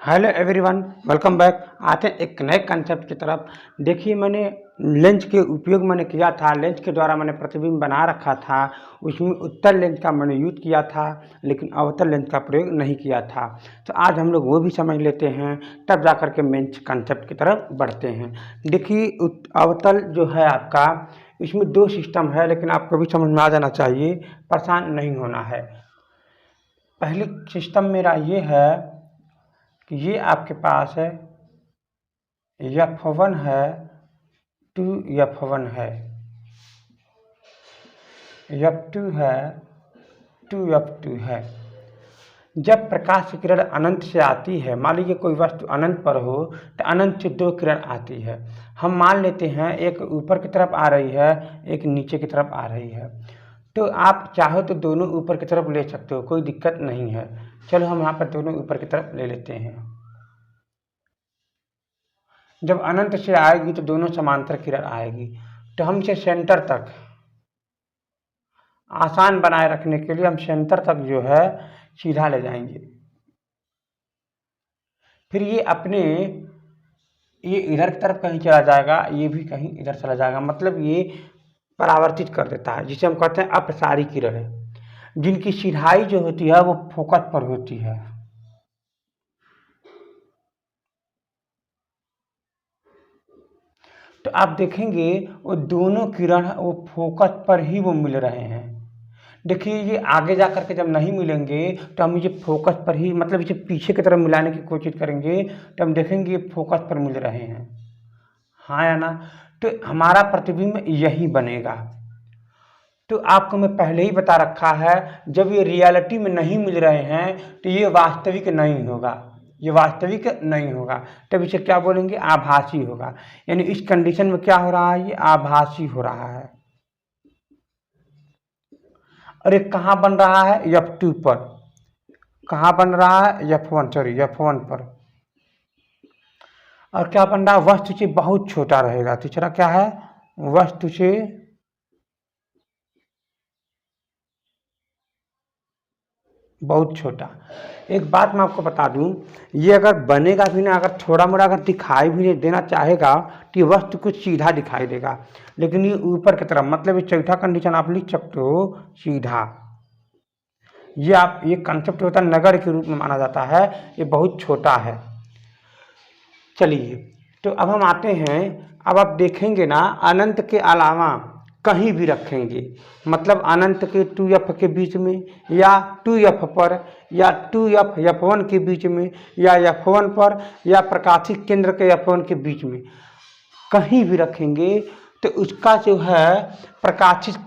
Hello everyone, welcome back. आते हैं एक नए कंसेप्ट की तरफ। देखिए, मैंने लेंस के उपयोग मैंने किया था। लेंस के द्वारा मैंने प्रतिबिंब बना रखा था। उसमें उत्तल लेंस का मैंने यूज किया था, लेकिन अवतल लेंस का प्रयोग नहीं किया था। तो आज हम लोग वो भी समझ लेते हैं, तब जा कर के मेन कंसेप्ट की तरफ बढ़ते हैं। देखिए, अवतल जो है आपका, इसमें दो सिस्टम है, लेकिन आपको भी समझ में आ जाना चाहिए, परेशान नहीं होना है। पहली सिस्टम मेरा ये है कि ये आपके पास है F1 है, 2F1 है, F2 है, 2F2 है। जब प्रकाश की किरण अनंत से आती है, मान लीजिए कोई वस्तु अनंत पर हो, तो अनंत से दो किरण आती है। हम मान लेते हैं एक ऊपर की तरफ आ रही है, एक नीचे की तरफ आ रही है। तो आप चाहो तो दोनों ऊपर की तरफ ले सकते हो, कोई दिक्कत नहीं है। चलो हम यहाँ पर दोनों ऊपर की तरफ ले लेते हैं। जब अनंत से आएगी तो दोनों समांतर किरण आएगी। तो हम इसे सेंटर तक आसान बनाए रखने के लिए हम सेंटर तक जो है सीधा ले जाएंगे। फिर ये अपने ये इधर की तरफ कहीं चला जाएगा, ये भी कहीं इधर चला जाएगा। मतलब ये परावर्तित कर देता है, जिसे हम कहते हैं अपसारी किरण, जिनकी सीधाई जो होती है वो फोकस पर होती है। तो आप देखेंगे वो दोनों किरण वो फोकस पर ही वो मिल रहे हैं। देखिए, ये आगे जा करके जब नहीं मिलेंगे तो हम इसे फोकस पर ही, मतलब इसे पीछे की तरफ मिलाने की कोशिश करेंगे तो हम देखेंगे ये फोकस पर मिल रहे हैं, हाँ या ना। तो हमारा प्रतिबिंब यही बनेगा। तो आपको मैं पहले ही बता रखा है, जब ये रियलिटी में नहीं मिल रहे हैं तो ये वास्तविक नहीं होगा, ये वास्तविक नहीं होगा। तब इसे क्या बोलेंगे? आभासी होगा। यानी इस कंडीशन में क्या हो रहा है? ये आभासी हो रहा है। और ये कहाँ बन रहा है? F2 पर। कहाँ बन रहा है? F1 पर। और क्या बन रहा है? वस्तु से बहुत छोटा रहेगा। तीसरा क्या है? वस्तु से बहुत छोटा। एक बात मैं आपको बता दूं, ये अगर बनेगा भी ना, अगर थोड़ा मोड़ा अगर दिखाई भी नहीं देना चाहेगा तो ये वस्तु कुछ सीधा दिखाई देगा, लेकिन ये ऊपर की तरफ, मतलब ये चौथा कंडीशन आप लिख सकते हो, सीधा। ये कंसेप्ट होता है, नगर के रूप में माना जाता है, ये बहुत छोटा है। चलिए, तो अब हम आते हैं। अब आप देखेंगे ना, अनंत के अलावा कहीं भी रखेंगे, मतलब अनंत के 2F के बीच में, या 2F पर, या 2F F1 के बीच में, या F1 पर, या प्रकाशिक केंद्र के F1 के बीच में कहीं भी रखेंगे तो उसका जो है प्रकाशिक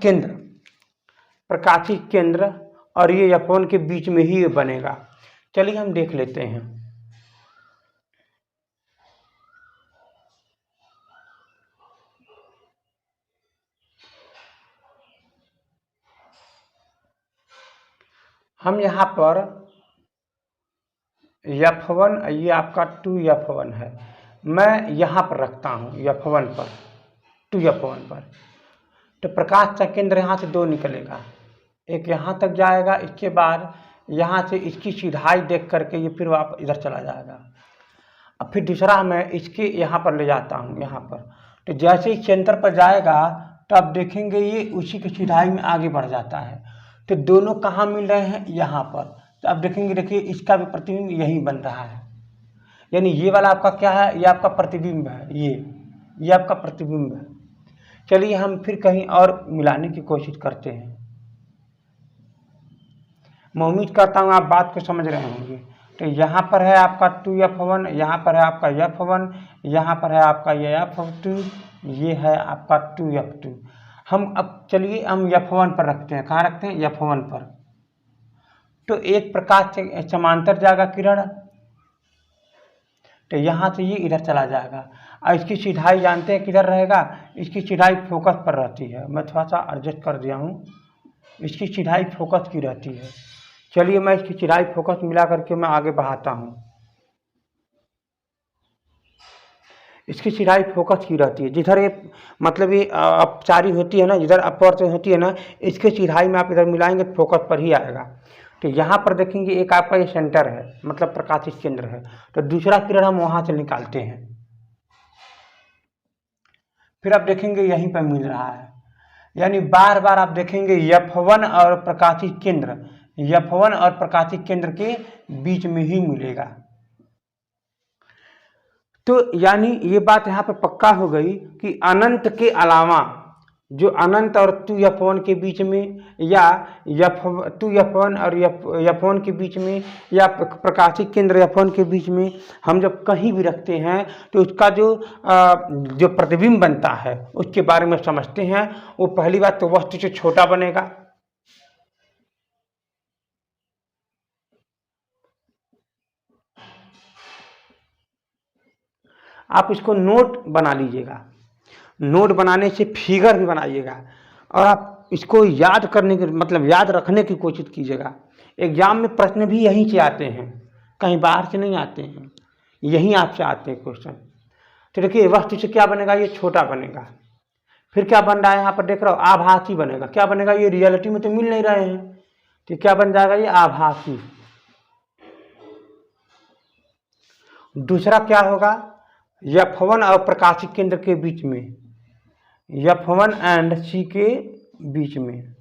केंद्र और ये F1 के बीच में ही बनेगा। चलिए हम देख लेते हैं। हम यहाँ पर F1, ये आपका 2F1 है, मैं यहाँ पर रखता हूँ F1 पर, 2F1 पर। तो प्रकाश का केंद्र यहाँ से दो निकलेगा, एक यहाँ तक जाएगा, इसके बाद यहाँ से इसकी सीधाई देख करके ये फिर वापस इधर चला जाएगा। अब फिर दूसरा मैं इसके यहाँ पर ले जाता हूँ, यहाँ पर। तो जैसे ही सेंटर पर जाएगा तो आप देखेंगे ये उसी की सीधाई में आगे बढ़ जाता है। तो दोनों कहाँ मिल रहे हैं? यहाँ पर। तो आप देखेंगे, देखिए इसका भी प्रतिबिंब यही बन रहा है। यानी ये वाला आपका क्या है? ये आपका प्रतिबिंब है, ये आपका प्रतिबिंब है। चलिए हम फिर कहीं और मिलाने की कोशिश करते हैं। मैं उम्मीद करता हूँ आप बात को समझ रहे होंगे। तो यहाँ पर है आपका 2F1, यहाँ पर है आपका F1, यहाँ पर है आपका ये F2, ये है आपका 2F2। हम अब चलिए हम F1 पर रखते हैं। कहाँ रखते हैं? F1 पर। तो एक प्रकाश से समांतर जाएगा किरण, तो यहाँ से ये इधर चला जाएगा। और इसकी सीधाई जानते हैं किधर रहेगा? इसकी सीधाई फोकस पर रहती है। मैं थोड़ा सा एडजस्ट कर दिया हूँ, इसकी सीधाई फोकस की रहती है। चलिए मैं इसकी सीधाई फोकस मिला करके मैं आगे बढ़ाता हूँ। इसकी सीधाई फोकस की रहती है, जिधर ये मतलब ये अपसारी होती है ना, जिधर अपवर्त होती है ना, इसके सीधाई में आप इधर मिलाएंगे तो फोकस पर ही आएगा। तो यहाँ पर देखेंगे एक आपका ये सेंटर है, मतलब प्रकाशित केंद्र है, तो दूसरा किरण हम वहाँ से निकालते हैं। फिर आप देखेंगे यहीं पर मिल रहा है, यानी बार बार आप देखेंगे F1 और प्रकाशित केंद्र, F1 और प्रकाशित केंद्र के बीच में ही मिलेगा। तो यानी ये बात यहाँ पर पक्का हो गई कि अनंत के अलावा जो अनंत और 2F1 के बीच में, या 2F1 और F1 के बीच में, या प्रकाशित केंद्र F1 के बीच में हम जब कहीं भी रखते हैं तो उसका जो प्रतिबिंब बनता है उसके बारे में समझते हैं। वो पहली बात तो वस्तु से छोटा बनेगा, आप इसको नोट बना लीजिएगा, नोट बनाने से फिगर भी बनाइएगा, और आप इसको याद करने के मतलब याद रखने की कोशिश कीजिएगा। एग्जाम में प्रश्न भी यहीं से आते हैं, कहीं बाहर से नहीं आते हैं, यहीं आपसे आते हैं क्वेश्चन। तो देखिए वस्तु से क्या बनेगा, ये छोटा बनेगा। फिर क्या बन रहा है यहाँ पर देख रहा हो, आभासी बनेगा। क्या बनेगा, ये रियलिटी में तो मिल नहीं रहे हैं, तो क्या बन जाएगा, ये आभासी। दूसरा क्या होगा, F1 और प्रकाशित केंद्र के बीच में, F1 एंड C के बीच में।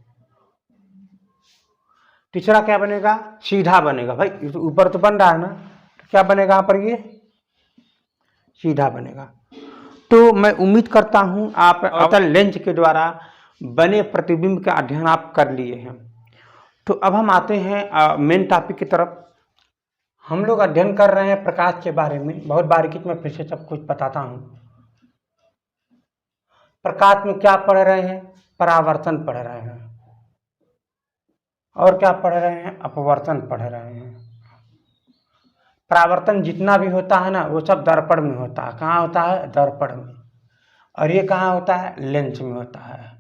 तीसरा क्या बनेगा, सीधा बनेगा। भाई ऊपर तो बन रहा है ना, तो क्या बनेगा यहाँ पर, ये सीधा बनेगा। तो मैं उम्मीद करता हूँ आप अवतल लेंस के द्वारा बने प्रतिबिंब का अध्ययन आप कर लिए हैं। तो अब हम आते हैं मेन टॉपिक की तरफ। हम लोग अध्ययन कर रहे हैं प्रकाश के बारे में, बहुत बारीकी में फिर से सब कुछ बताता हूँ। प्रकाश में क्या पढ़ रहे हैं, परावर्तन पढ़ रहे हैं, और क्या पढ़ रहे हैं, अपवर्तन पढ़ रहे हैं। परावर्तन जितना भी होता है ना वो सब दर्पण में होता है। कहाँ होता है, दर्पण में। और ये कहाँ होता है, लेंस में होता है,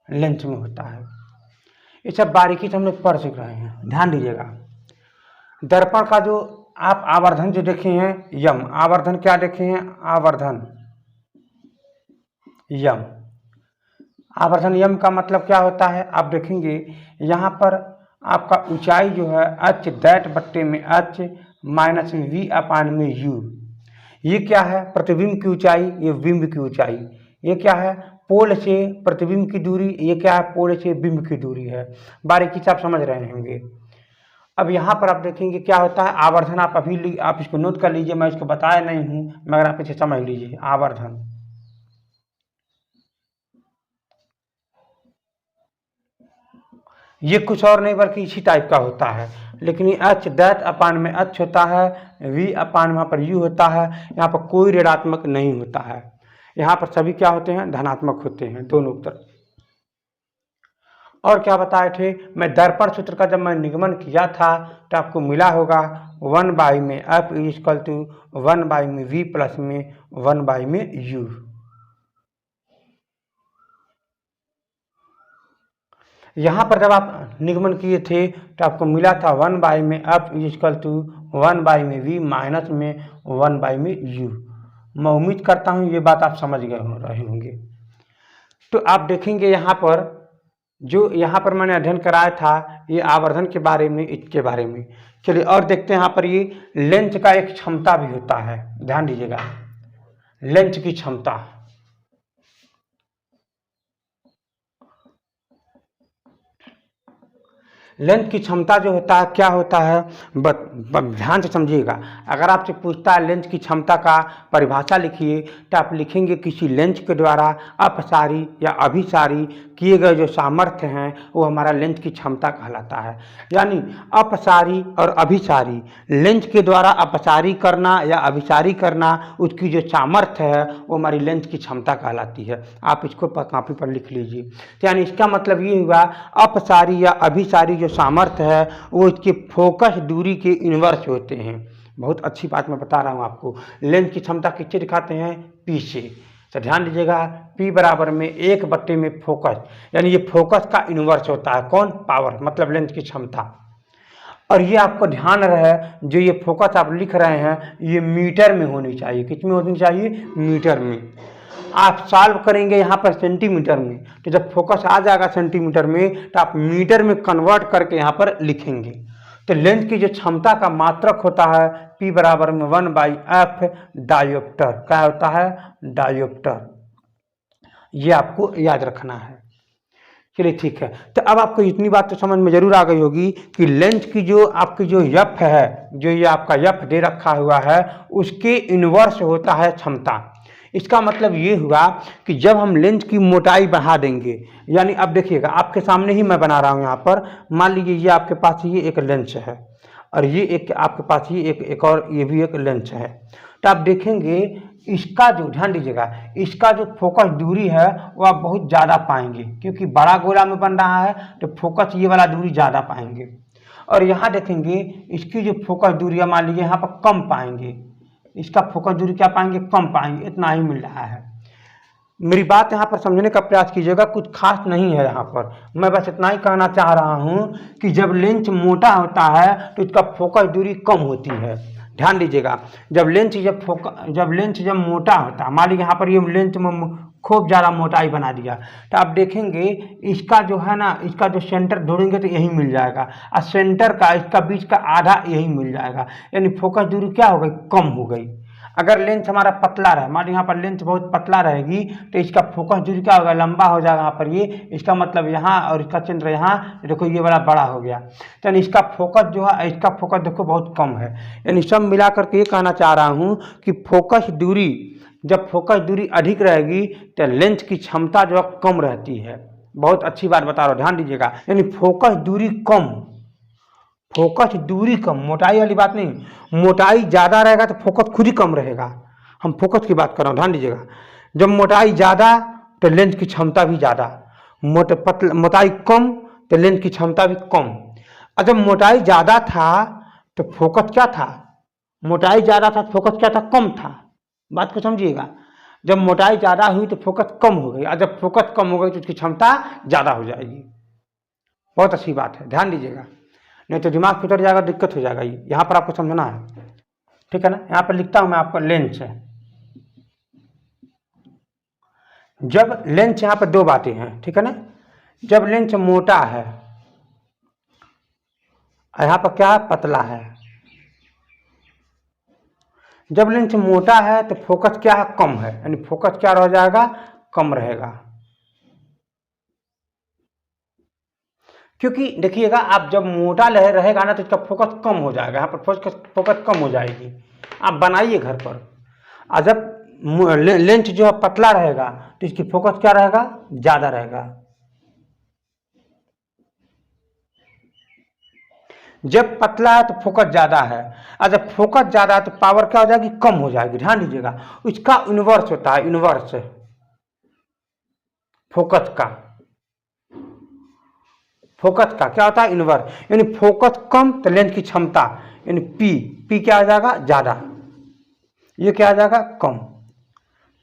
लेंस में होता है। ये सब बारीकी से हम लोग पढ़ चुक रहे हैं, ध्यान दीजिएगा। दर्पण का जो आप आवर्धन जो देखे हैं, यम आवर्धन, क्या देखे हैं, आवर्धन यम। आवर्धन यम का मतलब क्या होता है, आप देखेंगे यहाँ पर आपका ऊंचाई जो है h दैट बट्टे में h माइनस v अपान में u। ये क्या है, प्रतिबिंब की ऊंचाई, ये बिंब की ऊंचाई। ये क्या है, पोल से प्रतिबिंब की दूरी, ये क्या है, पोल से बिंब की दूरी है। बारीकी से आप समझ रहे होंगे। अब यहाँ पर आप देखेंगे क्या होता है, आवर्धन। आप इसको नोट कर लीजिए, मैं इसको बताया नहीं हूँ, मगर आप इसे समझ लीजिए। आवर्धन ये कुछ और नहीं बल्कि इसी टाइप का होता है, लेकिन ये h दैट अपान में h होता है, v अपान वहाँ पर u होता है। यहाँ पर कोई ऋणात्मक नहीं होता है, यहाँ पर सभी क्या होते हैं, धनात्मक होते हैं दोनों तरफ। और क्या बताए थे, मैं दर्पण सूत्र का जब मैं निगमन किया था तो आपको मिला होगा 1 में f इक्वल टू 1 में v प्लस में 1 में u। यहाँ पर जब आप निगमन किए थे तो आपको मिला था 1 में f इक्वल टू 1 में v माइनस में 1 में u। मैं उम्मीद करता हूँ ये बात आप समझ गए रहे होंगे। तो आप देखेंगे यहाँ पर जो यहाँ पर मैंने अध्ययन कराया था ये आवर्धन के बारे में, इसके बारे में। चलिए और देखते हैं। यहाँ पर ये लेंस का एक क्षमता भी होता है, ध्यान दीजिएगा, लेंस की क्षमता। लेंस की क्षमता जो होता है क्या होता है, ध्यान से समझिएगा। अगर आपसे पूछता है लेंस की क्षमता का परिभाषा लिखिए, तो आप लिखेंगे किसी लेंस के द्वारा अपसारी या अभिसारी किए गए जो सामर्थ्य हैं वो हमारा लेंस की क्षमता कहलाता है। यानी अपसारी और अभिसारी, लेंस के द्वारा अपसारी करना या अभिसारी करना, उसकी जो सामर्थ्य है वो हमारी लेंस की क्षमता कहलाती है। आप इसको कॉपी पर लिख लीजिए। तो यानी इसका मतलब ये हुआ अपसारी या अभिसारी जो सामर्थ्य है वो इसके फोकस दूरी के इन्वर्स होते हैं। बहुत अच्छी बात मैं बता रहा हूँ आपको। लेंस की क्षमता किससे दिखाते हैं, पी से। तो ध्यान दीजिएगा, P बराबर में 1 में फोकस, यानी ये फोकस का इन्वर्स होता है। कौन, पावर, मतलब लेंस की क्षमता। और ये आपको ध्यान रहे जो ये फोकस आप लिख रहे हैं ये मीटर में होनी चाहिए। किस में होनी चाहिए, मीटर में। आप सॉल्व करेंगे यहाँ पर सेंटीमीटर में, तो जब फोकस आ जाएगा सेंटीमीटर में तो आप मीटर में कन्वर्ट करके यहाँ पर लिखेंगे। तो लेंस की जो क्षमता का मात्रक होता है P बराबर में 1/f डायोप्टर। क्या होता है? डायोप्टर। ये आपको याद रखना है। चलिए ठीक है। तो अब आपको इतनी बात तो समझ में जरूर आ गई होगी कि लेंस की जो आपकी जो एफ है, जो ये आपका एफ दे रखा हुआ है, उसके इन्वर्स होता है क्षमता। इसका मतलब ये हुआ कि जब हम लेंस की मोटाई बढ़ा देंगे, यानी अब देखिएगा आपके सामने ही मैं बना रहा हूँ यहाँ पर, मान लीजिए ये आपके पास ये एक लेंस है और ये एक आपके पास ये एक और ये भी एक लेंस है। तो आप देखेंगे इसका जो, ध्यान दीजिएगा, इसका जो फोकस दूरी है वो आप बहुत ज़्यादा पाएंगे, क्योंकि बड़ा गोला में बन रहा है तो फोकस ये वाला दूरी ज़्यादा पाएंगे। और यहाँ देखेंगे इसकी जो फोकस दूरी है, मान लीजिए यहाँ पर कम पाएंगे, इसका फोकस दूरी क्या पाएंगे? कम पाएंगे। इतना ही मिल रहा है। मेरी बात यहाँ पर समझने का प्रयास कीजिएगा, कुछ खास नहीं है यहाँ पर। मैं बस इतना ही कहना चाह रहा हूँ कि जब लेंस मोटा होता है तो इसका फोकस दूरी कम होती है। ध्यान दीजिएगा, जब लेंस जब मोटा होता है, मान लीजिए यहाँ पर ये लेंस में खूब ज़्यादा मोटाई बना दिया, तो आप देखेंगे इसका जो है ना, इसका जो सेंटर ढूंढेंगे तो यही मिल जाएगा, और सेंटर का इसका बीच का आधा यही मिल जाएगा, यानी फोकस दूरी क्या हो गई? कम हो गई। अगर लेंस हमारा पतला रहे, मान लीजिए यहाँ पर लेंस बहुत पतला रहेगी तो इसका फोकस दूरी क्या होगा? लंबा हो जाएगा यहाँ पर ये, इसका मतलब यहाँ, और इसका केंद्र यहाँ, देखो ये वाला बड़ा हो गया। तो यानी इसका फोकस जो है, इसका फोकस देखो बहुत कम है। यानी सब मिला करके ये कहना चाह रहा हूँ कि फोकस दूरी, जब फोकस दूरी अधिक रहेगी तो लेंस की क्षमता जो है कम रहती है। बहुत अच्छी बात बता रहा हूँ, ध्यान दीजिएगा। यानी फोकस दूरी कम, फोकस दूरी कम, मोटाई वाली बात नहीं। मोटाई ज़्यादा रहेगा तो फोकस खुद ही कम रहेगा। हम फोकस की बात कर रहा हूँ, ध्यान दीजिएगा। जब मोटाई ज़्यादा तो लेंस की क्षमता भी ज़्यादा, मोटाई कम तो लेंस की क्षमता भी कम। और जब मोटाई ज़्यादा था तो फोकस क्या था? मोटाई ज़्यादा था, फोकस क्या था? कम था। बात को समझिएगा। जब मोटाई ज़्यादा हुई तो फोकस कम हो गई, और जब फोकस कम हो गई तो उसकी क्षमता ज़्यादा हो जाएगी। बहुत अच्छी बात है, ध्यान दीजिएगा, नहीं तो दिमाग फिटर जाएगा, दिक्कत हो जाएगा। ये यहाँ पर आपको समझना है, ठीक है ना। यहाँ पर लिखता हूँ मैं आपको, लेंस है। जब लेंस, यहाँ पर दो बातें हैं, ठीक है ना। जब लेंस मोटा है, यहाँ पर क्या है? पतला है। जब लेंस मोटा है तो फोकस क्या है? कम है, यानी फोकस क्या रह जाएगा? कम रहेगा। क्योंकि देखिएगा, आप जब मोटा लहर रहेगा ना तो इसका फोकस कम हो जाएगा, यहाँ पर फोकस कम हो जाएगी। आप बनाइए घर पर। और जब लेंस जो है पतला रहेगा तो इसकी फोकस क्या रहेगा? ज़्यादा रहेगा। जब पतला है तो फोकस ज़्यादा है, और जब फोकस ज़्यादा है तो पावर क्या हो जाएगी? कम हो जाएगी। ध्यान दीजिएगा, इसका इन्वर्स होता है, इन्वर्स फोकस का। फोकस का क्या होता है? इन्वर्स। यानी फोकस कम तो लेंस की क्षमता, यानी पी क्या आ जाएगा? ज़्यादा। ये क्या आ जाएगा? कम।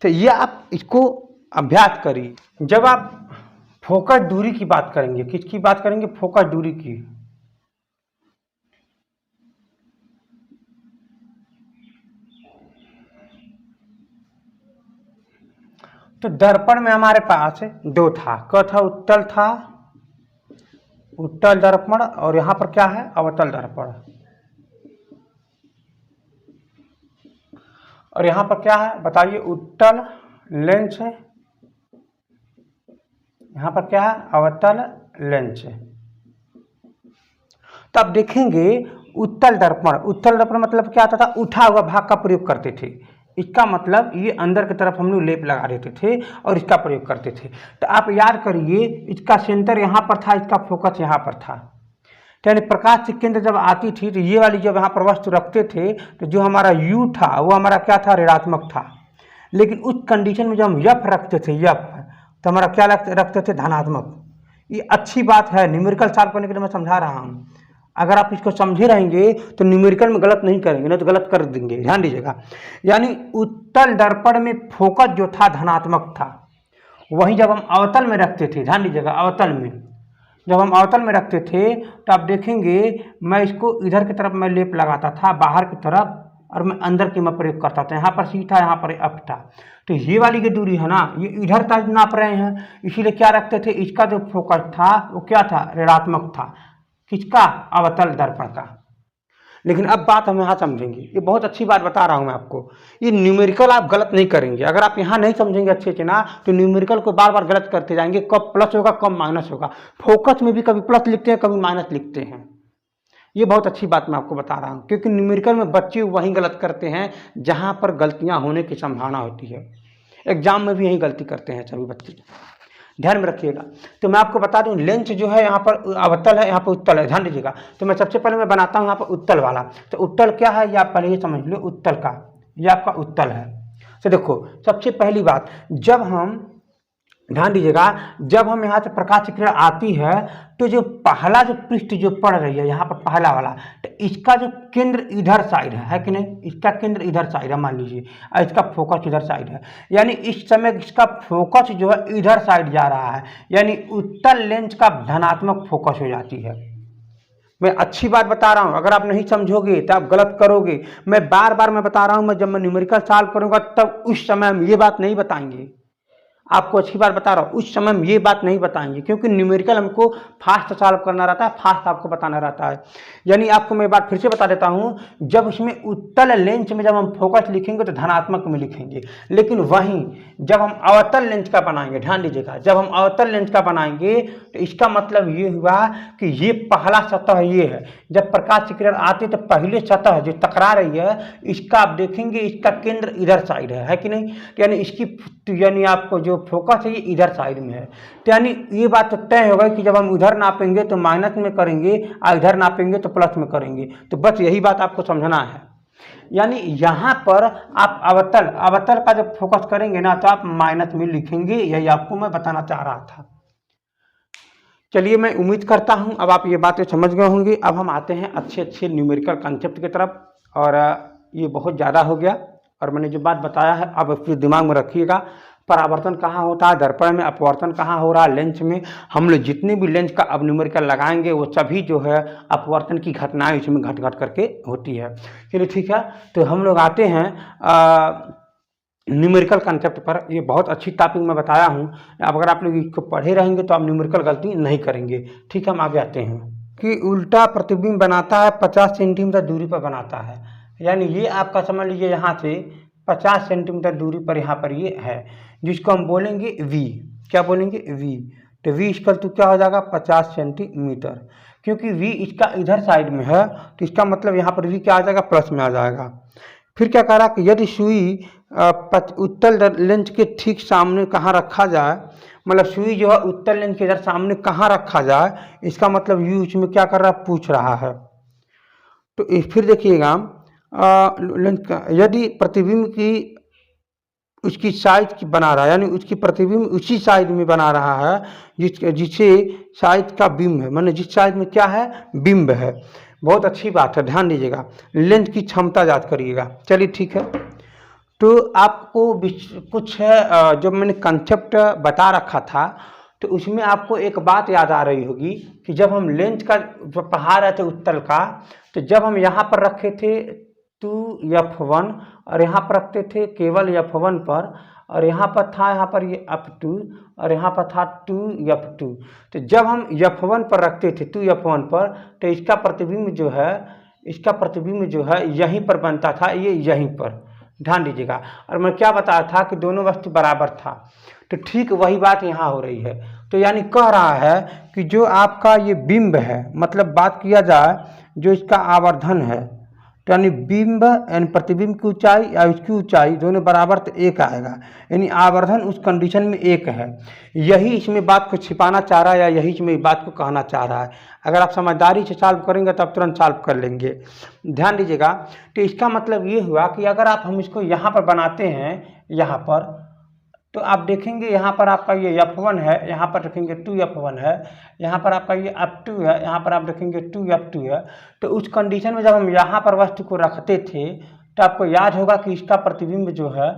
तो ये आप इसको अभ्यास करिए। जब आप फोकस दूरी की बात करेंगे, किसकी बात करेंगे? फोकस दूरी की। तो दर्पण में हमारे पास दो था, क्या था? उत्तल था, उत्तल दर्पण, और यहाँ पर क्या है? अवतल दर्पण। और यहाँ पर क्या है बताइए? उत्तल लेंस है, यहाँ पर क्या है? अवतल लेंस है। तो आप देखेंगे उत्तल दर्पण मतलब क्या आता था? उठा हुआ भाग का प्रयोग करते थे। इसका मतलब ये अंदर की तरफ हम लोग लेप लगा देते थे और इसका प्रयोग करते थे। तो आप याद करिए, इसका सेंटर यहाँ पर था, इसका फोकस यहाँ पर था। तो यानी प्रकाश की केंद्र जब आती थी तो ये वाली जब यहाँ पर वस्तु रखते थे तो जो हमारा यू था वो हमारा क्या था? ऋणात्मक था। लेकिन उस कंडीशन में जब हम यफ रखते थे, यफ, तो हमारा क्या रखते थे? धनात्मक। ये अच्छी बात है, न्यूमेरिकल सॉल्व करने के लिए मैं समझा रहा हूँ। अगर आप इसको समझे रहेंगे तो न्यूमेरिकल में गलत नहीं करेंगे, नहीं तो गलत कर देंगे। ध्यान दीजिएगा, यानी उत्तल दर्पण में फोकस जो था धनात्मक था। वहीं जब हम अवतल में रखते थे, ध्यान दीजिएगा, अवतल में जब हम अवतल में रखते थे तो आप देखेंगे मैं इसको इधर की तरफ मैं लेप लगाता था, बाहर की तरफ और मैं अंदर के में प्रयोग करता था। यहाँ पर सी था, यहाँ पर एफ था, तो ये वाली जो दूरी है ना, ये इधर तक नाप रहे हैं, इसीलिए क्या रखते थे, इसका जो फोकस था वो क्या था, ऋणात्मक था। किसका, अवतल दर्पण का। लेकिन अब बात हम यहाँ समझेंगे, ये बहुत अच्छी बात बता रहा हूँ मैं आपको, ये न्यूमेरिकल आप गलत नहीं करेंगे। अगर आप यहाँ नहीं समझेंगे अच्छे से ना, तो न्यूमेरिकल को बार बार गलत करते जाएंगे, कब प्लस होगा कब माइनस होगा। फोकस में भी कभी प्लस लिखते हैं कभी माइनस लिखते हैं। ये बहुत अच्छी बात मैं आपको बता रहा हूँ, क्योंकि न्यूमेरिकल में बच्चे वहीं गलत करते हैं जहाँ पर गलतियाँ होने की संभावना होती है। एग्जाम में भी यही गलती करते हैं सभी बच्चे, ध्यान में रखिएगा। तो मैं आपको बता दूं, लेंस जो है यहाँ पर अवतल है, यहाँ पर उत्तल है, ध्यान दीजिएगा। तो मैं सबसे पहले मैं बनाता हूँ यहाँ पर उत्तल वाला। तो उत्तल क्या है ये आप पहले ये समझ लो, उत्तल का, ये आपका उत्तल है। तो देखो सबसे पहली बात, जब हम, ध्यान दीजिएगा, जब हम यहाँ से प्रकाश की किरण आती है तो जो पहला जो पृष्ठ जो पड़ रही है यहाँ पर पहला वाला, तो इसका जो केंद्र इधर साइड है कि नहीं, इसका केंद्र इधर साइड है मान लीजिए, और इसका फोकस इधर साइड है, यानी इस समय इसका फोकस जो है इधर साइड जा रहा है, यानी उत्तल लेंस का धनात्मक फोकस हो जाती है। मैं अच्छी बात बता रहा हूं, अगर आप नहीं समझोगे तो आप गलत करोगे। मैं बार बार मैं बता रहा हूं, मैं जब मैं न्यूमेरिकल सॉल्व करूंगा तब उस समय हम ये बात नहीं बताएंगे, आपको अच्छी बात बता रहा हूँ, उस समय हम ये बात नहीं बताएंगे, क्योंकि न्यूमेरिकल हमको फास्ट सॉल्व करना रहता है, फास्ट आपको बताना रहता है। यानी आपको मैं बात फिर से बता देता हूँ, जब उसमें उत्तल लेंस में जब हम फोकस लिखेंगे तो धनात्मक में लिखेंगे, लेकिन वहीं जब हम अवतल लेंस का बनाएंगे, ध्यान दीजिएगा, जब हम अवतल लेंस का बनाएंगे तो इसका मतलब ये हुआ कि ये पहला सतह ये है, जब प्रकाश की किरण आती है तो पहले सतह जो टकरा रही है इसका आप देखेंगे इसका केंद्र इधर साइड है कि नहीं, यानी इसकी, यानी आपको जो फोकस है ये इधर साइड में है। तो यानी ये बात तो तय होगा कि जब हम उधर नापेंगे तो माइनस में करेंगे और इधर नापेंगे तो प्लस में करेंगे। तो बस यही बात आपको समझना है। यानी यहाँ पर आप अवतल का जब फोकस करेंगे ना तो आप माइनस में लिखेंगे, यही आपको मैं बताना चाह रहा था। चलिए, मैं उम्मीद करता हूँ अब आप ये बातें समझ गए होंगे। अब हम आते हैं अच्छे अच्छे न्यूमेरिकल कॉन्सेप्ट की तरफ, और ये बहुत ज़्यादा हो गया, और मैंने जो बात बताया है अब उसको दिमाग में रखिएगा। परावर्तन कहाँ होता है, दर्पण में, अपवर्तन कहाँ हो रहा है, लेंस में। हम लोग जितने भी लेंस का अब न्यूमेरिकल लगाएंगे वो सभी जो है अपवर्तन की घटनाएं इसमें घट घट करके होती है। चलिए ठीक है, तो हम लोग आते हैं न्यूमेरिकल कंसेप्ट पर। ये बहुत अच्छी टॉपिक मैं बताया हूँ, अब अगर आप लोग इसको पढ़े रहेंगे तो आप न्यूमेरिकल गलती नहीं करेंगे। ठीक है, हम आगे आते हैं कि उल्टा प्रतिबिंब बनाता है 50 सेंटीमीटर दूरी पर बनाता है, यानी ये आपका समझ लीजिए यहाँ से 50 सेंटीमीटर दूरी पर यहाँ पर ये है, जिसको हम बोलेंगे v। क्या बोलेंगे, v। तो v इक्वल टू क्या हो जाएगा, 50 सेंटीमीटर। क्योंकि v इसका इधर साइड में है तो इसका मतलब यहाँ पर v क्या आ जाएगा, प्लस में आ जाएगा। फिर क्या कह रहा कि यदि सुई उत्तल लेंस के ठीक सामने कहाँ रखा जाए, मतलब सुई जो है उत्तल लेंस के इधर सामने कहाँ रखा जाए, इसका मतलब यू इसमें क्या कर रहा है, पूछ रहा है। तो फिर देखिएगा लेंस का, यदि प्रतिबिंब की उसकी साइज की बना रहा है, यानी उसकी प्रतिबिंब उसी साइड में बना रहा है जिसे साइड का बिंब है, माने जिस साइड में क्या है, बिंब है। बहुत अच्छी बात है, ध्यान दीजिएगा, लेंस की क्षमता याद करिएगा। चलिए ठीक है, तो आपको कुछ जो मैंने कंसेप्ट बता रखा था तो उसमें आपको एक बात याद आ रही होगी कि जब हम लेंस का जो पढ़ा रहे थे उत्तल का, तो जब हम यहाँ पर रखे थे 2f1 और यहाँ पर रखते थे केवल f1 पर, और यहाँ पर था, यहाँ पर ये f2 और यहाँ पर था 2f2। तो जब हम f1 पर रखते थे 2f1 पर, तो इसका प्रतिबिंब जो है, इसका प्रतिबिंब जो है यहीं पर बनता था, ये यहीं पर, ध्यान दीजिएगा। और मैं क्या बताया था कि दोनों वस्तु बराबर था, तो ठीक वही बात यहाँ हो रही है। तो यानी कह रहा है कि जो आपका ये बिंब है, मतलब बात किया जाए जो इसका आवर्धन है, तो यानी बिंब यानी प्रतिबिंब की ऊंचाई या उसकी ऊंचाई दोनों बराबर तो एक आएगा, यानी आवर्धन उस कंडीशन में एक है। यही इसमें बात को छिपाना चाह रहा है, या यही इसमें बात को कहना चाह रहा है। अगर आप समझदारी से सॉल्व करेंगे तो आप तुरंत सॉल्व कर लेंगे। ध्यान दीजिएगा, तो इसका मतलब ये हुआ कि अगर आप हम इसको यहाँ पर बनाते हैं, यहाँ पर, तो आप देखेंगे यहाँ पर आपका ये f1 है, यहाँ पर देखेंगे 2f1 है, यहाँ पर आपका ये f2 है, यहाँ पर आप देखेंगे 2f2 है। तो उस कंडीशन में जब हम यहाँ पर वस्तु को रखते थे तो आपको याद होगा कि इसका प्रतिबिंब जो है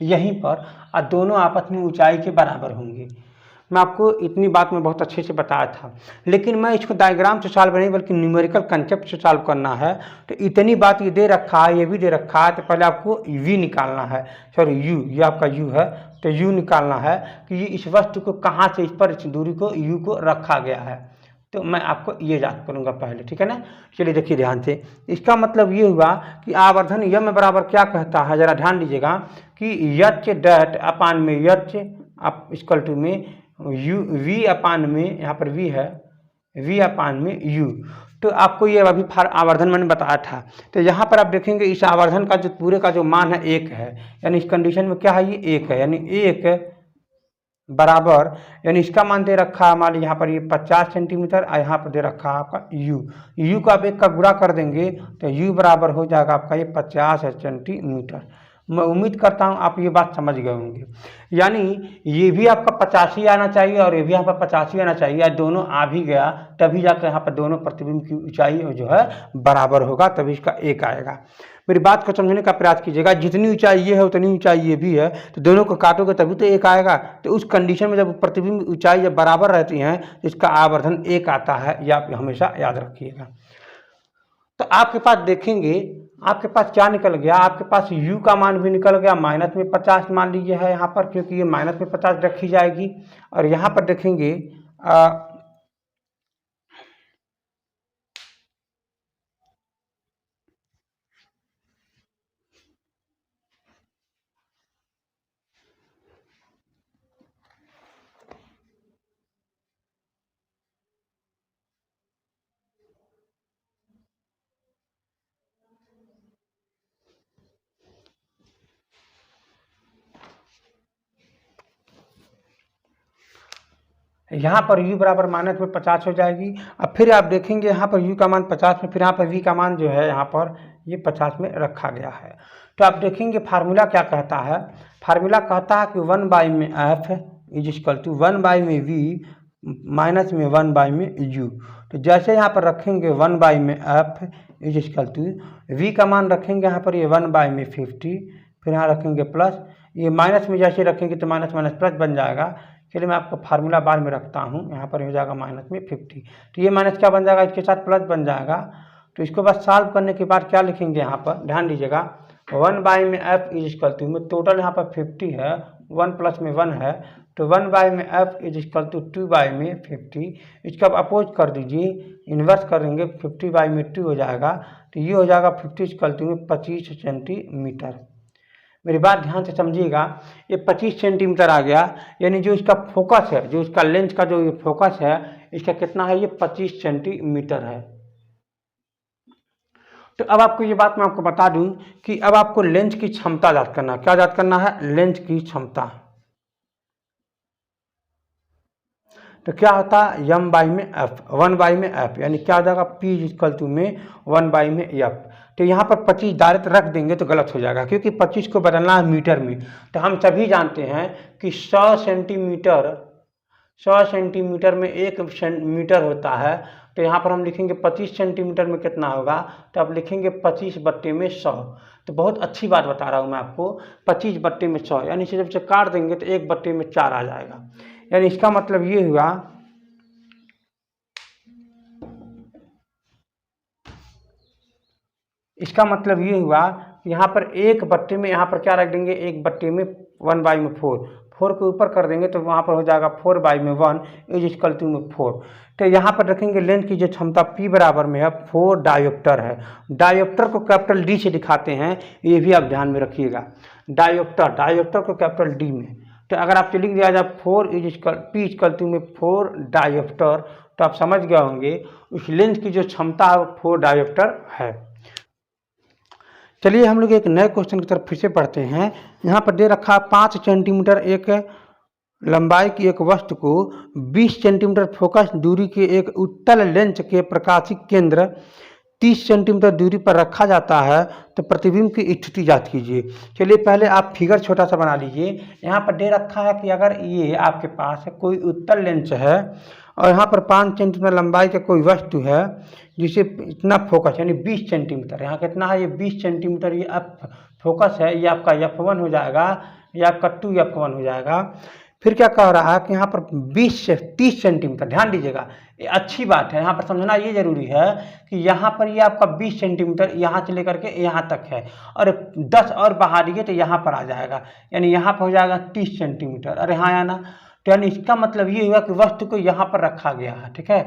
यहीं पर, और दोनों आपस में ऊंचाई के बराबर होंगे। मैं आपको इतनी बात में बहुत अच्छे से बताया था, लेकिन मैं इसको डायग्राम से सॉल्व नहीं बल्कि न्यूमेरिकल कंसेप्ट से सॉल्व करना है। तो इतनी बात ये दे रखा है, ये भी दे रखा है, तो पहले आपको v निकालना है, सॉरी u, ये आपका u है, तो u निकालना है कि ये इस वस्तु को कहाँ से इस पर इस दूरी को u को रखा गया है। तो मैं आपको ये याद करूँगा पहले, ठीक है ना। चलिए देखिए ध्यान से, इसका मतलब ये हुआ कि आवर्धन यम बराबर क्या कहता है, जरा ध्यान दीजिएगा कि यच डैट अपान में यच आप इक्वल टू में यू वी अपान में, यहाँ पर वी है, वी अपान में यू। तो आपको ये अभी आवर्धन मैंने बताया था। तो यहाँ पर आप देखेंगे इस आवर्धन का जो पूरे का जो मान है 1 है, यानी इस कंडीशन में क्या है, ये 1 है, यानी 1 बराबर, यानी इसका मान दे रखा है हमारे यहाँ पर ये 50 सेंटीमीटर, और यहाँ पर दे रखा है आपका u को आप 1 का गुणा कर देंगे तो u बराबर हो जाएगा आपका ये 50 सेंटीमीटर। मैं उम्मीद करता हूँ आप ये बात समझ गए होंगे। यानी ये भी आपका 85 आना चाहिए और ये भी यहाँ पर 85 आना चाहिए, या दोनों आ भी गया तभी जाकर यहाँ पर दोनों प्रतिबिंब की ऊंचाई जो है बराबर होगा, तभी इसका 1 आएगा। मेरी बात को समझने का प्रयास कीजिएगा, जितनी ऊंचाई ये है उतनी ऊंचाई ये भी है, तो दोनों को काटोगे तभी तो 1 आएगा। तो उस कंडीशन में जब प्रतिबिंब ऊंचाई जब बराबर रहती हैं तो इसका आवर्धन 1 आता है, यह आप हमेशा याद रखिएगा। तो आपके पास देखेंगे, आपके पास क्या निकल गया, आपके पास u का मान भी निकल गया, माइनस में 50 मान लीजिए है यहाँ पर, क्योंकि ये माइनस में 50 रखी जाएगी। और यहाँ पर देखेंगे यहाँ पर u बराबर माइनस में 50 हो जाएगी। अब फिर आप देखेंगे यहाँ पर u का मान 50 में, फिर यहाँ पर v का मान जो है यहाँ पर ये 50 में रखा गया है। तो आप देखेंगे फार्मूला क्या कहता है, फार्मूला कहता है कि 1 में f इज इक्वल टू 1 में v माइनस में 1 में u। तो जैसे यहाँ पर रखेंगे 1 में f is equal to v का मान रखेंगे यहाँ पर ये 1 में 50, फिर यहाँ रखेंगे प्लस, ये माइनस में जैसे रखेंगे तो माइनस माइनस प्लस बन जाएगा। चलिए मैं आपको फार्मूला बाद में रखता हूँ, यहाँ पर हो जाएगा माइनस में 50, तो ये माइनस क्या बन जाएगा, इसके साथ प्लस बन जाएगा। तो इसको बस सॉल्व करने के बाद क्या लिखेंगे, यहाँ पर ध्यान दीजिएगा 1 में f इज इक्वल टू में टोटल यहाँ पर 50 है, 1 प्लस में 1 है, तो 1 में f इज इक्वल टू 2 में 50। इसका आप अपोज कर दीजिए, इन्वर्स करेंगे 50 में 2 हो जाएगा, तो ये हो जाएगा 50 इक्वल टू में 25 सेंटीमीटर। मेरी बात ध्यान से समझिएगा, ये 25 सेंटीमीटर आ गया, यानी जो इसका फोकस है, जो इसका लेंस का जो ये फोकस है, इसका कितना है, ये 25 सेंटीमीटर है। तो अब आपको ये बात मैं आपको बता दूं कि अब आपको लेंस की क्षमता याद करना, क्या याद करना है, लेंस की क्षमता। तो क्या होता है, m बाई में f, 1 में f, यानी क्या हो जाएगा p इक्वल टू में 1 में f। तो यहाँ पर 25 डायरेक्ट रख देंगे तो गलत हो जाएगा, क्योंकि 25 को बदलना है मीटर में। तो हम सभी जानते हैं कि 100 सेंटीमीटर में 1 मीटर होता है। तो यहाँ पर हम लिखेंगे 25 सेंटीमीटर में कितना होगा, तो आप लिखेंगे 25/100। तो बहुत अच्छी बात बता रहा हूँ मैं आपको, 25/100, यानी इसे जब से काट देंगे तो 1/4 आ जाएगा। यानी इसका मतलब ये हुआ, इसका मतलब ये हुआ कि यहाँ पर 1/, में यहाँ पर क्या रख देंगे, 1/, में 1/4, 4 के ऊपर कर देंगे तो वहाँ पर हो जाएगा 4/1 इज इक्वल टू में 4। तो यहाँ पर रखेंगे लेंस की जो क्षमता P बराबर में है 4 डायोप्टर है। डायोप्टर को कैपिटल D से दिखाते हैं, ये भी आप ध्यान में रखिएगा। डायोप्टर को कैपिटल D में, तो अगर आप लिख दिया जाए 4 P इक्वल टू में 4 डायोप्टर, तो आप समझ गए होंगे उस लेंस की जो क्षमता है 4 डायोप्टर है। चलिए हम लोग एक नए क्वेश्चन की तरफ फिर से पढ़ते हैं। यहाँ पर दे रखा 5 सेंटीमीटर एक लंबाई की एक वस्तु को 20 सेंटीमीटर फोकस दूरी के एक उत्तल लेंस के प्रकाशिक केंद्र 30 सेंटीमीटर दूरी पर रखा जाता है, तो प्रतिबिंब की स्थिति ज्ञात कीजिए। चलिए पहले आप फिगर छोटा सा बना लीजिए। यहाँ पर दे रखा है कि अगर ये आपके पास कोई उत्तल लेंस है और यहाँ पर 5 सेंटीमीटर लंबाई का कोई वस्तु है जिसे इतना फोकस, यानी 20 सेंटीमीटर, यहाँ कितना है, ये 20 सेंटीमीटर ये फोकस है, ये आपका F1 हो जाएगा, ये आपका 2F1 हो जाएगा। फिर क्या कह रहा है कि यहाँ पर 20 से 30 सेंटीमीटर, ध्यान दीजिएगा ये अच्छी बात है, यहाँ पर समझना ये जरूरी है कि यहाँ पर ये आपका 20 सेंटीमीटर यहाँ से लेकर के यहाँ तक है, और 10 और बढ़ा दीजिए तो यहाँ पर आ जाएगा, यानी यहाँ पर हो जाएगा 30 सेंटीमीटर। अरे हाँ या ना, तो यानी इसका मतलब ये हुआ कि वस्तु को यहाँ पर रखा गया है, ठीक है,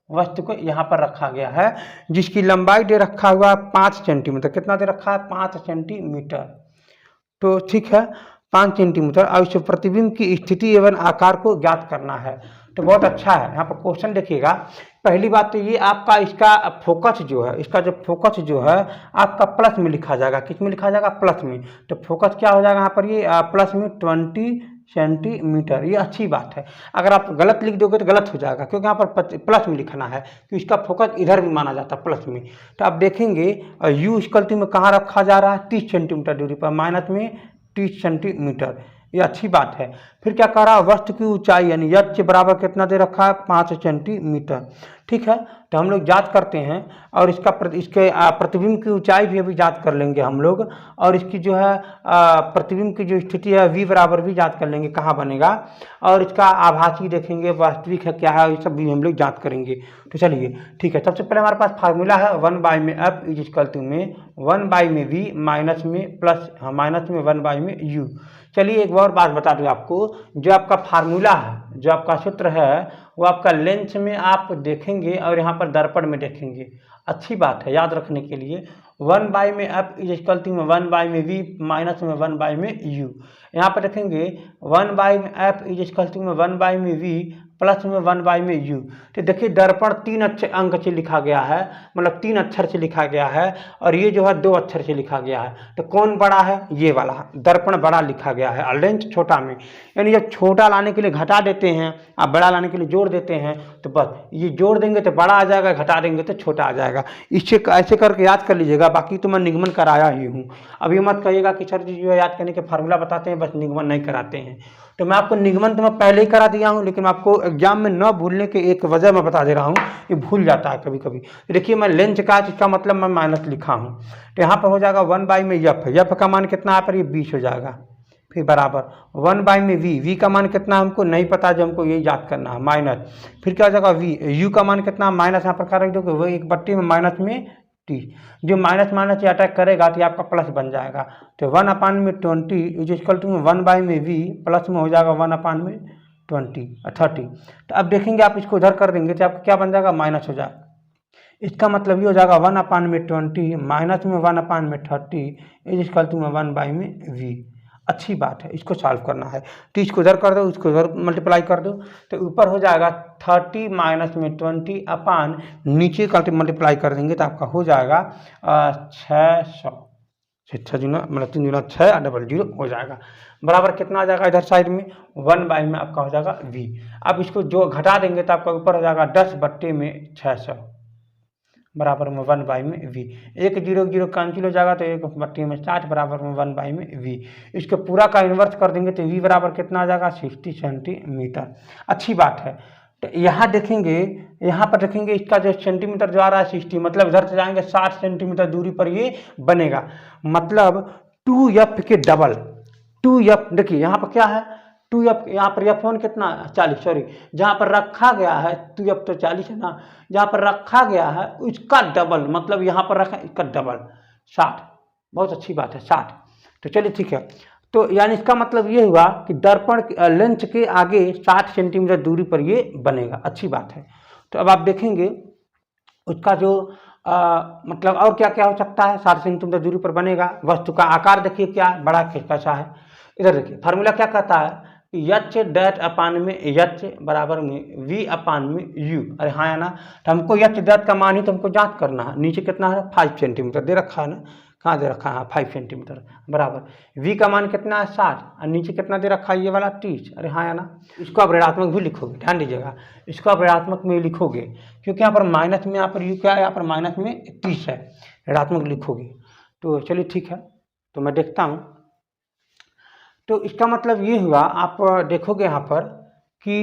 वस्तु को यहाँ पर रखा गया है, जिसकी लंबाई दे रखा हुआ 5 सेंटीमीटर। कितना दे रखा है? 5 सेंटीमीटर। तो ठीक है, 5 सेंटीमीटर, और इस प्रतिबिंब की स्थिति एवं आकार को ज्ञात करना है। तो बहुत अच्छा है, यहाँ पर क्वेश्चन देखिएगा। पहली बात तो ये आपका इसका फोकस जो है, इसका जो फोकस जो है आपका प्लस में लिखा जाएगा। किस में लिखा जाएगा? प्लस में। तो फोकस क्या हो जाएगा यहाँ पर? ये प्लस में 20 सेंटीमीटर। ये अच्छी बात है। अगर आप गलत लिख दोगे तो गलत हो जाएगा, क्योंकि यहाँ पर प्लस में लिखना है कि इसका फोकस इधर भी माना जाता है, प्लस में। तो आप देखेंगे यू स्कल्टी में कहाँ रखा जा रहा है? 30 सेंटीमीटर दूरी पर, माइनस में 30 सेंटीमीटर। ये अच्छी बात है। फिर क्या कह रहा है? वस्तु की ऊंचाई यानी यच बराबर कितना दे रखा है? 5 सेंटीमीटर। ठीक है, तो हम लोग जांच करते हैं, और इसके प्रतिबिंब की ऊंचाई भी अभी जांच कर लेंगे हम लोग, और इसकी जो है प्रतिबिंब की जो स्थिति है v बराबर भी जांच कर लेंगे कहाँ बनेगा, और इसका आभासी देखेंगे, वास्तविक है क्या है, ये सब भी हम लोग जांच करेंगे। तो चलिए ठीक है, सबसे पहले हमारे पास फार्मूला है 1 में f इज इक्वल टू में 1 में v माइनस में प्लस माइनस में 1 में u। चलिए एक और बात बता दूं आपको, जो आपका फार्मूला है, जो आपका सूत्र है, वो आपका लेंस में आप देखेंगे और यहाँ पर दर्पण में देखेंगे। अच्छी बात है याद रखने के लिए। 1 में f इज इक्वल टू में 1 में v माइनस में 1 में u। यहाँ पर देखेंगे 1 में f इज इक्वल टू में 1 में v प्लस में 1 में u। तो देखिए दर्पण 3 अंक से लिखा गया है, मतलब 3 अक्षर से लिखा गया है, और ये जो है 2 अक्षर से लिखा गया है। तो कौन बड़ा है? ये वाला दर्पण बड़ा लिखा गया है, और लेंस छोटा में। यानी जब छोटा लाने के लिए घटा देते हैं, आप बड़ा लाने के लिए जोड़ देते हैं, तो बस ये जोड़ देंगे तो बड़ा आ जाएगा, घटा देंगे तो छोटा आ जाएगा। इससे ऐसे करके याद कर लीजिएगा। बाकी तो मैं निगमन कराया ही हूँ। अभी मत कहिएगा कि सर जी जो है याद करने के फार्मूला बताते हैं, बस निगमन नहीं कराते हैं। तो मैं आपको निगमन तो मैं पहले ही करा दिया हूँ, लेकिन आपको एग्जाम में न भूलने के एक वजह मैं बता दे रहा हूँ, ये भूल जाता है कभी कभी। देखिए मैं लेंस का, इसका मतलब मैं माइनस लिखा हूँ, तो यहाँ पर हो जाएगा 1 में यफ का मान कितना है पर? ये 20 हो जाएगा। फिर बराबर 1 में v का मान कितना हमको नहीं पता, जो हमको यही याद करना है, माइनस। फिर क्या हो जाएगा v, u का मान कितना? माइनस। यहाँ पर क्या रख दोगे? वो 1/30 में माइनस में 30, जो माइनस माइनस ये अटैक करेगा तो ये आपका प्लस बन जाएगा। तो 1 में 20 इज इक्वल टू में 1 में v प्लस में हो जाएगा 1 में 30। तो अब देखेंगे आप इसको उधर कर देंगे तो आपका क्या बन जाएगा? माइनस हो जाएगा। इसका मतलब ये हो जाएगा 1 में 20 माइनस में 1 में 30 इज इक्वल टू में 1 में v। अच्छी बात है, इसको सॉल्व करना है। तो इसको उधर कर दो, इसको उधर मल्टीप्लाई कर दो, तो ऊपर हो जाएगा 30 माइनस में 20 अपान नीचे का मल्टीप्लाई कर देंगे तो आपका हो जाएगा 600। 6 दूना मतलब 3 दूना 6 और 00 हो जाएगा। बराबर कितना आ जाएगा? इधर साइड में 1 में आपका हो जाएगा v। अब इसको जो घटा देंगे तो आपका ऊपर हो जाएगा 10 में 600 बराबर में 1 में v। 1 0 0 कैंसिल हो जाएगा तो 1 में 60 बराबर में 1 में v। इसको पूरा का इन्वर्स कर देंगे तो v बराबर कितना आ जाएगा? 60 सेंटीमीटर। अच्छी बात है। तो यहाँ देखेंगे, यहाँ पर देखेंगे इसका जो सेंटीमीटर जो आ रहा है 60, मतलब इधर से जाएंगे 60 सेंटीमीटर दूरी पर ये बनेगा, मतलब 2f के डबल। 2f देखिए यहाँ पर क्या है? 2f, यहाँ पर f1 कितना? 40, सॉरी, जहाँ पर रखा गया है 2f तो 40 है ना, जहाँ पर रखा गया है उसका डबल, मतलब यहाँ पर रखा इसका डबल 60। बहुत अच्छी बात है 60। तो चलिए ठीक है, तो यानी इसका मतलब ये हुआ कि दर्पण लेंस के आगे 60 सेंटीमीटर दूरी पर ये बनेगा। अच्छी बात है। तो अब आप देखेंगे उसका जो मतलब और क्या क्या हो सकता है? 60 सेंटीमीटर दूरी पर बनेगा। वस्तु का आकार देखिए क्या बड़ा कैसा है। इधर देखिए फार्मूला क्या कहता है? यच डैट अपान में यच बराबर में v अपान में u। अरे हाँ या ना, तो हमको यच डैट का मान ही तो हमको जांच करना है। नीचे कितना है? 5 सेंटीमीटर दे रखा है ना, कहाँ दे रखा है? 5 सेंटीमीटर बराबर v का मान कितना है? 60, और नीचे कितना दे रखा है? ये वाला 30। अरे हाँ या ना, इसको आप ऋणात्मक भी लिखोगे, ध्यान दीजिएगा, इसको आप ऋणात्मक में लिखोगे, क्योंकि यहाँ पर माइनस में, यहाँ पर u क्या है? यहाँ पर माइनस में 30 है, ऋणात्मक लिखोगे। तो चलिए ठीक है, तो मैं देखता हूँ। तो इसका मतलब ये हुआ, आप देखोगे यहाँ पर कि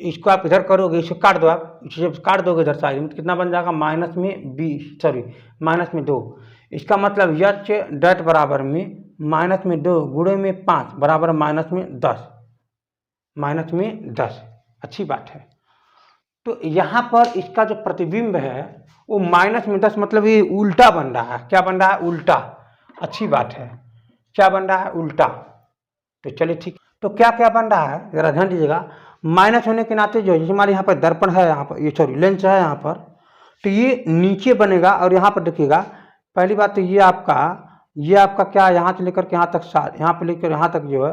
इसको आप इधर करोगे, इसको काट दो, आप जब काट दोगे इधर साइड में तो कितना बन जाएगा? माइनस में 20, सॉरी माइनस में 2। इसका मतलब यच डट बराबर में माइनस में 2 गुणे में 5 बराबर माइनस में 10 माइनस में 10, अच्छी बात है। तो यहाँ पर इसका जो प्रतिबिंब है वो माइनस में 10, मतलब ये उल्टा बन रहा है। क्या बन रहा है? उल्टा। अच्छी बात है। क्या बन रहा है? उल्टा। तो चलिए ठीक। तो क्या क्या बन रहा है जरा ध्यान दीजिएगा। माइनस होने के नाते जो हमारे यहाँ पर दर्पण है, यहाँ पर ये सॉरी लेंस है यहाँ पर, तो ये नीचे बनेगा। और यहाँ पर देखिएगा, पहली बात तो ये आपका क्या, यहाँ से लेकर के यहाँ तक 60, यहाँ पर लेकर यहाँ तक जो है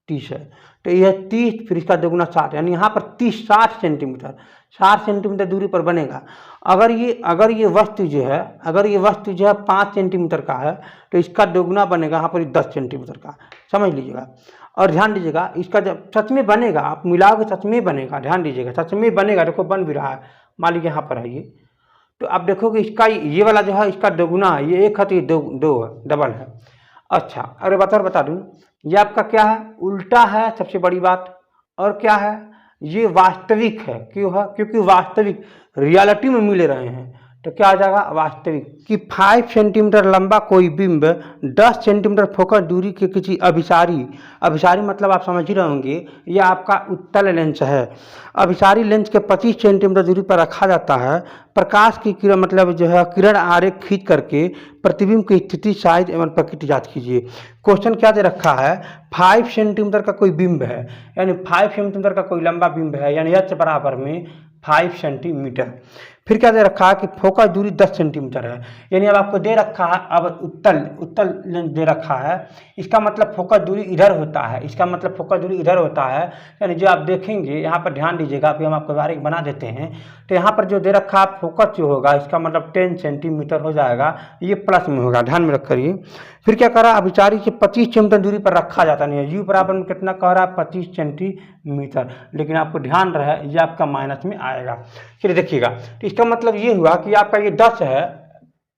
30 है। तो यह 30 फिर इसका दोगुना 60, यानी यहाँ पर 60 सेंटीमीटर 60 सेंटीमीटर दूरी पर बनेगा। अगर ये वस्तु जो है 5 सेंटीमीटर का है तो इसका दोगुना बनेगा यहाँ पर 10 सेंटीमीटर का, समझ लीजिएगा। और ध्यान दीजिएगा, इसका जब सच में बनेगा, आप मिलाओगे सच में बनेगा। ध्यान दीजिएगा, सच में बनेगा। देखो बन भी रहा है, मान लीजिए यहाँ पर है ये, तो आप देखोगे इसका ये वाला जो है इसका दोगुना, ये एक है तो ये दो है, डबल है। अच्छा, अरे बता दूँ, ये आपका क्या है? उल्टा है, सबसे बड़ी बात। और क्या है? ये वास्तविक है। क्यों है? क्योंकि वास्तविक रियलिटी में मिल रहे हैं। तो क्या आ जाएगा? वास्तविक। कि 5 सेंटीमीटर लंबा कोई बिंब 10 सेंटीमीटर फोकस दूरी के किसी अभिसारी मतलब आप समझ ही रहे होंगे, यह आपका उत्तल लेंस है। अभिसारी लेंस के 25 सेंटीमीटर दूरी पर रखा जाता है। प्रकाश की किरण मतलब जो है किरण आरेख खींच करके प्रतिबिंब की स्थिति, साइज एवं प्रकृति जांच कीजिए। क्वेश्चन क्या दे रखा है? 5 सेंटीमीटर का कोई बिंब है, यानी 5 सेंटीमीटर का कोई लंबा बिंब है, यानी h बराबर में 5 सेंटीमीटर। फिर क्या दे रखा है कि फोकस दूरी 10 सेंटीमीटर है, यानी अब आपको दे रखा है, अब उत्तल लेंस दे रखा है, इसका मतलब फोकस दूरी इधर होता है, इसका मतलब फोकस दूरी इधर होता है। यानी जो आप देखेंगे यहाँ पर, ध्यान दीजिएगा, अभी हम आपको बारीक बना देते हैं। तो यहाँ पर जो दे रखा है फोकस जो होगा, इसका मतलब 10 सेंटीमीटर हो जाएगा, ये प्लस में होगा, ध्यान में रख करिए। फिर क्या करा? अभिसारी से 25 सेंटीमीटर दूरी पर रखा जाता नहीं है। यू बराबर में कितना कह रहा है? 25 सेंटीमीटर, लेकिन आपको ध्यान रहे ये आपका माइनस में आएगा। चलिए देखिएगा, तो इसका मतलब ये हुआ कि आपका ये 10 है,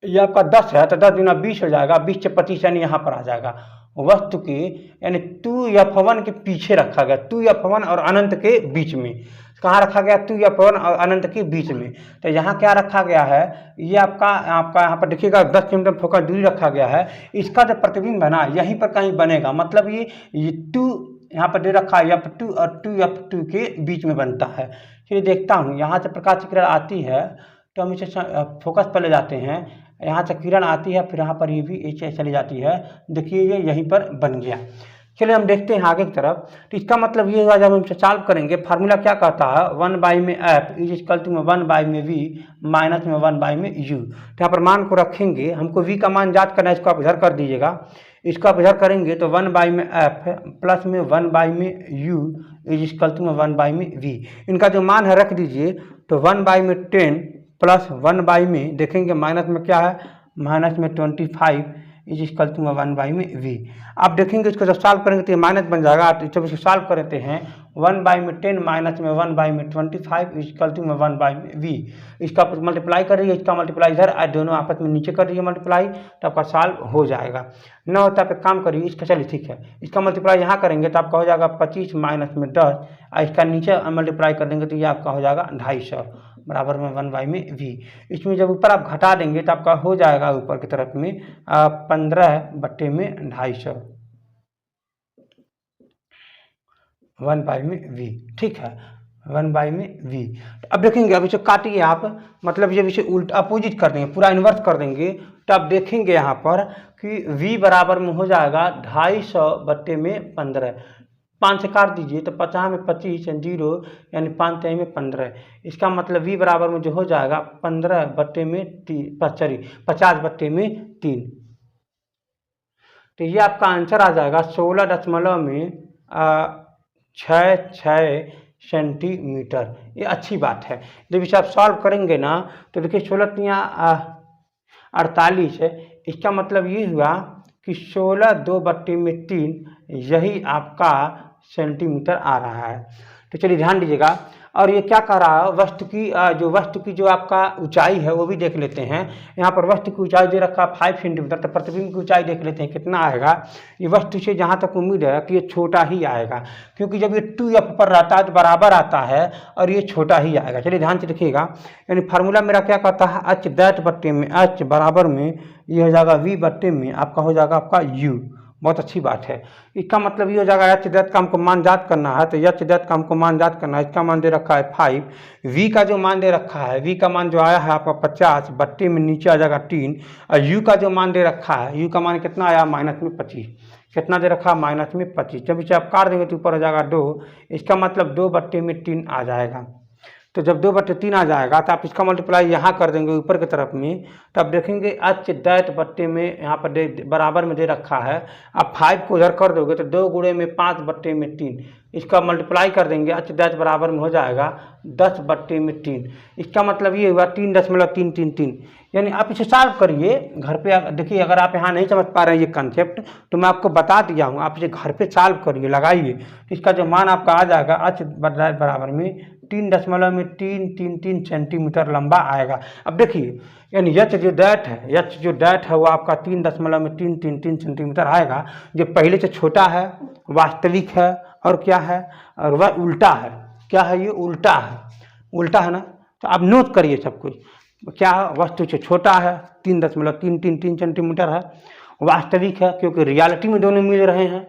ये आपका 10 है, तो 10 गुना 20 हो जाएगा, 20 से 25 यानी यहाँ पर आ जाएगा। वस्तु के यानी 2f1 के पीछे रखा गया, 2f1 और अनंत के बीच में। कहाँ रखा गया? 2f1 और अनंत के बीच में। तो यहाँ क्या रखा गया है? ये आपका यहाँ पर देखिएगा 10 सेंटीमीटर फोकस दूरी रखा गया है। इसका जो प्रतिबिंब है ना, यहीं पर कहीं बनेगा, मतलब ये 2 यहाँ पर दे रखा है, f2 और 2f2 के बीच में बनता है। चलिए देखता हूँ, यहाँ से प्रकाश की किरण आती है, तो हम इसे फोकस पर ले जाते हैं। यहाँ से किरण आती है, फिर यहाँ पर ये भी ऐसे चली जाती है। देखिए ये यहीं पर बन गया। चलिए हम देखते हैं आगे की तरफ। तो इसका मतलब ये हुआ, जब हम इसे सॉल्व करेंगे, फार्मूला क्या कहता है? 1/f is equal to 1/v minus में 1/u। तो यहाँ पर मान को रखेंगे, हमको v का मान याद करना है, इसको आप इधर कर दीजिएगा। इसको आप इधर करेंगे तो 1/f प्लस में 1/u is equal to 1/v। इनका जो मान है रख दीजिए, तो 1/10 प्लस 1/, देखेंगे माइनस में क्या है? माइनस में 25 इज इक्वल टू 1/v। आप देखेंगे इसको जब सॉल्व करेंगे तो ये माइनस बन जाएगा। तो जब इसको सॉल्व करते हैं, 1/10 माइनस में 1/25 इज इक्वल टू 1/v। इसका मल्टीप्लाई कर रही है, इसका मल्टीप्लाई इधर, दोनों आपस में नीचे कर रही है मल्टीप्लाई, तो आपका सॉल्व हो जाएगा। न होता आप एक काम करिए, इसका चलिए ठीक है, इसका मल्टीप्लाई यहाँ करेंगे तो आपका हो जाएगा 25 माइनस में 10, और इसका नीचे मल्टीप्लाई कर देंगे तो ये आपका हो जाएगा 250 बराबर में 1/v। इसमें जब ऊपर आप घटा देंगे तो आपका हो जाएगा ऊपर की तरफ में 15/250 1/v। ठीक है, 1/v। अब देखेंगे, अब इसे काटिए आप, मतलब जब इसे उल्टा अपोजिट कर देंगे, पूरा इन्वर्स कर देंगे, तो आप देखेंगे यहाँ पर कि v बराबर में हो जाएगा 250/15। 5 से काट दीजिए तो 50 में 25 0, यानी 5 3 में 15। इसका मतलब v बराबर में जो हो जाएगा 50/3। तो ये आपका आंसर आ जाएगा 16.66 सेंटीमीटर। ये अच्छी बात है। जब इसे आप सॉल्व करेंगे ना, तो देखिए 16×48 है। इसका मतलब ये हुआ कि 16/2/3 यही आपका सेंटीमीटर आ रहा है। तो चलिए ध्यान दीजिएगा। और ये क्या कह रहा है? वस्तु की जो आपका ऊंचाई है वो भी देख लेते हैं। यहाँ पर वस्तु की ऊंचाई दे रखा 5 सेंटीमीटर, तो प्रतिबिंब की ऊंचाई देख लेते हैं कितना आएगा। ये वस्तु से जहाँ तक उम्मीद है कि ये छोटा ही आएगा, क्योंकि जब ये 2f पर रहता है तो बराबर आता है, और ये छोटा ही आएगा। चलिए ध्यान से देखिएगा, यानी फार्मूला मेरा क्या कहता है? h बराबर में ये हो जाएगा v/में आपका हो जाएगा आपका u बहुत अच्छी बात है। इसका मतलब ये हो जाएगा एच दैट का हमको मान ज्ञात करना है, तो एच दैट का हमको मान ज्ञात करना है। इसका मान दे रखा है 5, वी का जो मान दे रखा है, वी का मान जो आया है आपका 50 बट्टे में नीचे आ जाएगा 3, और यू का जो मान दे रखा है, यू का मान कितना आया माइनस में 25, कितना दे रखा है माइनस में 25। जब इसे आप काट देंगे तो ऊपर हो जाएगा 2, इसका मतलब 2 बट्टे में 3 आ जाएगा। तो जब 2 बट्टे 3 आ जाएगा तो आप इसका मल्टीप्लाई यहाँ कर देंगे ऊपर की तरफ में, तो आप देखेंगे एच दैट बट्टे में यहाँ पर बराबर में दे रखा है, आप 5 को उधर कर दोगे तो 2 गुणे में 5 बट्टे में 3, इसका मल्टीप्लाई कर देंगे, एच दैट बराबर में हो जाएगा 10 बट्टे में 3। इसका मतलब ये हुआ 3.333। यानी आप इसे सॉल्व करिए घर पे। देखिए अगर आप यहाँ नहीं समझ पा रहे हैं ये कंसेप्ट तो मैं आपको बता दिया हूँ, आप इसे घर पे सॉल्व करिए, लगाइए, इसका जो मान आपका आ जाएगा एच दैट बराबर में 3.333 सेंटीमीटर लंबा आएगा। अब देखिए यानी एच जो दैट है वो आपका 3.333 सेंटीमीटर आएगा, जो पहले से छोटा है, वास्तविक है, और क्या है, और वह उल्टा है। क्या है ये? उल्टा है, उल्टा है ना। तो आप नोट करिए सब कुछ, क्या है, वस्तु से छोटा है 3.333 सेंटीमीटर है, वास्तविक है क्योंकि रियलिटी में दोनों मिल रहे हैं,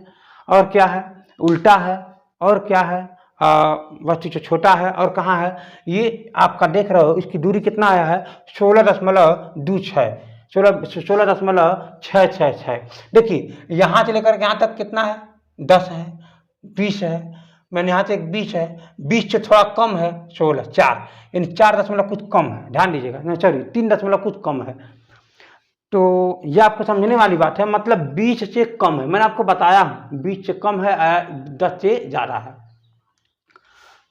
और क्या है, उल्टा है, और क्या है, वस्तु से छोटा है, और कहाँ है ये आपका देख रहे हो, इसकी दूरी कितना आया है 16.26, 16.666। देखिए यहाँ से लेकर के यहाँ तक कितना है, 10 है, 20 है, मैंने यहाँ से 20 है, 20 से थोड़ा कम है 16, 4, यानी 4 दशमलव कुछ कम है, ध्यान दीजिएगा, नहीं सॉरी 3 दशमलव कुछ कम है। तो ये आपको समझने वाली बात है, मतलब 20 से कम है, मैंने आपको बताया 20 से कम है, 10 से ज़्यादा है।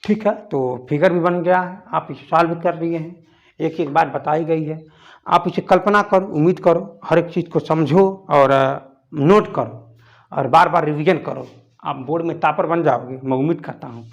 ठीक है, तो फिगर भी बन गया है, आप इसे सॉल्व भी कर लिए हैं, एक एक बात बताई गई है, आप इसे कल्पना करो, उम्मीद करो, हर एक चीज़ को समझो और नोट करो और बार बार रिवीजन करो, आप बोर्ड में टॉपर बन जाओगे, मैं उम्मीद करता हूँ।